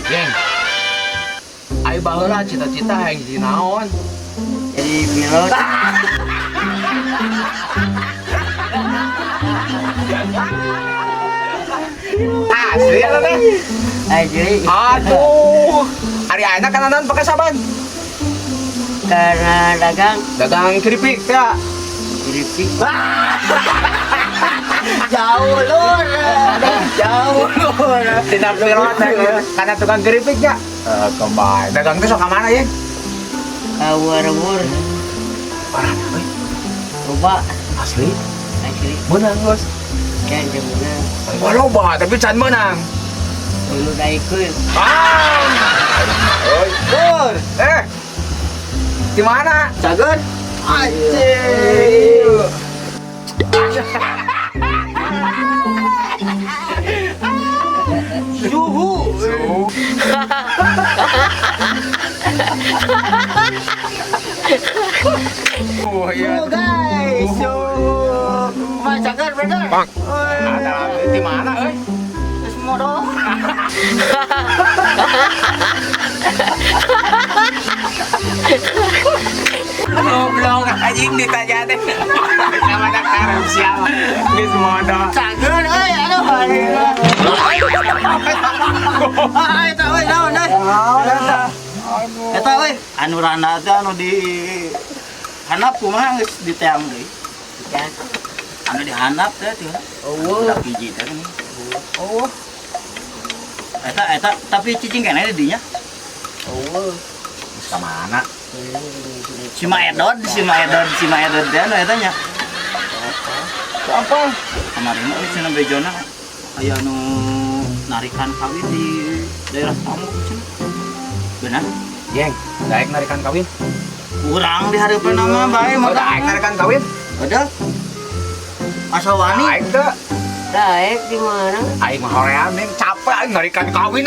Geng, ayo baheula cita-cita yang jadi naon? Jadi pilot. Asli ya teh. Jadi Aduh, hari anak kan naon pakai saban? karena Dagang keripik ya. keripik. Jauh lur. Jauh lur. Tidak pilot karena tukang keripik ya. Kembali. Dagang teh sok ka mana ya? Awar-awar. Parah euy. Coba Asli. asli Menang, Bos. kan jamunan. Loba tapi can menang. Dulu daikun. Lur. Di mana? Cager. Anjir. Suhu. Oh iya. Guys, Mas Cager bener. Bang. Ada di mana euy? Terus modal. Goblok anjing ditanya teh. Sama ada karep siapa? Geus modal. Cager euy aduh. Eta euy naon euy? Eta euy anu randa teh anu di handap kumaha geus diteang deui. Anu di handap teh teh. Oh. Da hiji teh kan. Oh. Eta tapi cicing kana di dinya. Oh. Ka mana? Si Maedod teh anu eta nya. Apa? Kemarin mah cenah bejona aya anu narikan kawin di daerah tamu cenah. Benar? Geng, daek narikan kawin. Kurang di hareupeun mah bae mah. Daek narikan kawin. Ada. Asa wani. Daek teh. Daek di mana? Aing mah hoream nih capek aing narikan kawin.